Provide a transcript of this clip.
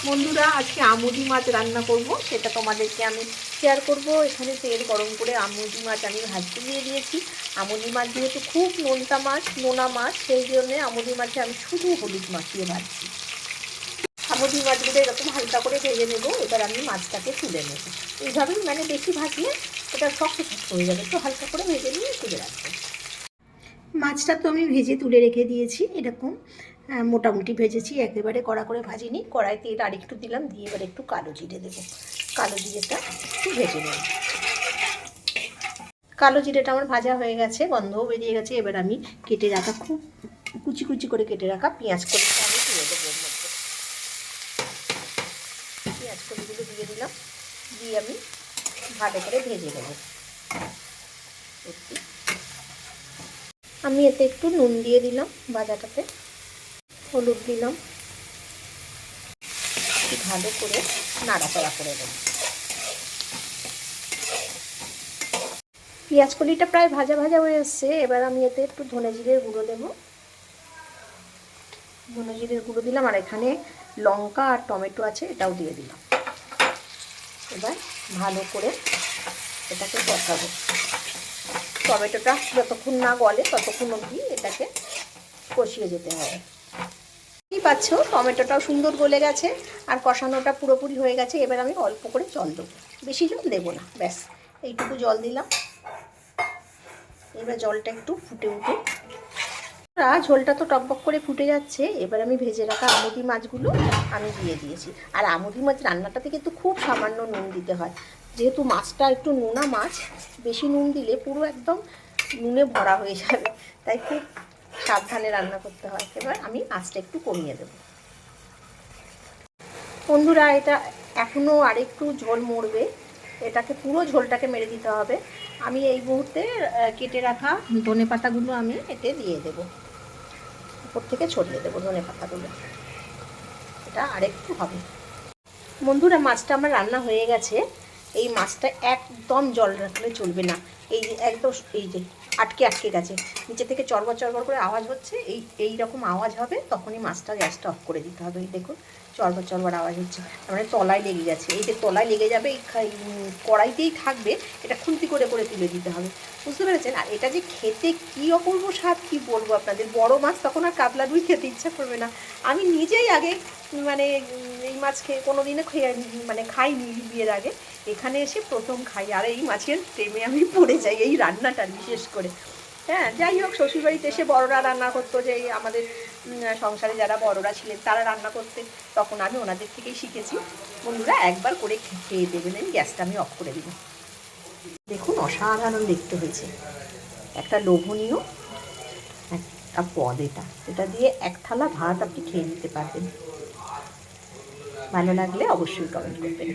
বন্ধুরা, আজকে আমুদি মাছ রান্না করব, সেটা তোমাদেরকে আমি শেয়ার করব। এখানে তেল গরম করে আমুদি মাছ আমি ভাজতে দিয়ে দিয়েছি। আমুদি মাছ যেহেতু খুব নোনা মাছ, সেই জন্যে আমুদি মাছে আমি শুধু হলুদ মাখিয়ে ভাজছি। আমুদি মাছগুলো এরকম হালকা করে ভেজে নেব। এবার আমি মাছটাকে তুলে নেব। এইভাবেই মানে বেশি ভাজলে এটা শক্ত হয়ে যাবে, একটু হালকা করে ভেজে নিয়ে তুলে রাখবো। মাছটা তো আমি ভেজে তুলে রেখে দিয়েছি। এরকম মোটামুটি ভেজেছি, একেবারে কড়া করে ভাজিনি। কড়াই তেল আরেকটু দিলাম, দিয়ে এবার একটু কালো জিরে দেবো। কালো জিরেটা একটু ভেজে নেব। কালো জিরেটা আমার ভাজা হয়ে গেছে, গন্ধও বেরিয়ে গেছে। এবার আমি কেটে রাখা, খুব কুচি কুচি করে কেটে রাখা পেঁয়াজ কলিটা আমি দিয়ে দেবো ওর মধ্যে। পেঁয়াজ কলিগুলো দিয়ে দিলাম, দিয়ে আমি ভালো করে ভেজে নেব। আমি এতে একটু নুন দিয়ে দিলাম, ভাজাটাতে হলুদ দিলাম, ভালো করে নাড়াচাড়া করে দেব। পেঁয়াজ কলিটা প্রায় ভাজা ভাজা হয়ে এসছে। এবার আমি এতে একটু ধনে জিরের গুঁড়ো দেব। ধনে জিরের গুঁড়ো দিলাম, আর এখানে লঙ্কা আর টমেটো আছে, এটাও দিয়ে দিলাম। এবার ভালো করে এটাকে কষাবো। টমেটোটা যতক্ষণ না গলে ততক্ষণ অবধি এটাকে কষিয়ে যেতে হবে। কি পাচ্ছ, টমেটোটাও সুন্দর গলে গেছে আর কষানোটা পুরোপুরি হয়ে গেছে। এবার আমি অল্প করে জল দেবো, বেশি জল দেবো না, ব্যাস এইটুকু জল দিলাম। এবার জলটা একটু ফুটে উঠুক। ঝোলটা তো টকবক করে ফুটে যাচ্ছে। এবার আমি ভেজে রাখা আমুদি মাছগুলো আমি দিয়ে দিয়েছি। আর আমুদি মাছ রান্নাটাতে কিন্তু খুব সামান্য নুন দিতে হয়, যেহেতু মাছটা একটু নোনা মাছ। বেশি নুন দিলে পুরো একদম নুনে ভরা হয়ে যাবে, তাই খুব সাবধানে রান্না করতে হয়। এবার আমি আঁচটা একটু কমিয়ে দেব। বন্ধুরা, এটা এখনও আরেকটু ঝোল মরবে, এটাকে পুরো ঝোলটাকে মেরে দিতে হবে। আমি এই মুহূর্তে কেটে রাখা ধনে পাতাগুলো আমি এতে দিয়ে দেবো, উপর থেকে ছড়িয়ে দেবো ধনে পাতাগুলো। এটা আরেকটু হবে। বন্ধুরা, মাছটা আমার রান্না হয়ে গেছে। এই মাছটা একদম জল রাখলে চলবে না। এই যে একদম এই যে আটকে আটকে গেছে, নিচে থেকে চড়বড় চড়বড় করে আওয়াজ হচ্ছে, এই রকম আওয়াজ হবে, তখনই মাছটা গ্যাসটা অফ করে দিতে হবে। এই দেখুন চড়বড় চড়বড় আওয়াজ হচ্ছে, তার মানে তলায় লেগে গেছে। এই যে তলায় লেগে যাবে, এই কড়াইতেই থাকবে, এটা খুন্তি করে করে তুলে দিতে হবে, বুঝতে পেরেছেন? আর এটা যে খেতে কী অপূর্ব স্বাদ, কী বলবো আপনাদের। বড় মাছ তখন আর কাতলা রুই খেতে ইচ্ছা করবে না। আমি নিজেই আগে মানে এই মাছ খেয়ে কোনো দিনে খাইনি, বিয়ের আগে এখানে এসে প্রথম খাই। আর এই মাছের প্রেমে আমি পড়ে যাই, এই রান্নাটার বিশেষ করে। হ্যাঁ, যাই হোক, শ্বশুরবাড়িতে এসে বড়রা রান্না করতো, যে আমাদের সংসারে যারা বড়রা ছিলেন তারা রান্না করতেন, তখন আমি ওনাদের থেকেই শিখেছি। বন্ধুরা, একবার করে খেয়ে দেবেন। এই গ্যাসটা আমি অফ করে দিব। দেখুন, অসাধারণ দেখতে হয়েছে, একটা লোভনীয় একটা পদ। এটা দিয়ে এক থালা ভাত আপনি খেয়ে নিতে পারবেন। ভালো লাগলে অবশ্যই কমেন্ট করবেন।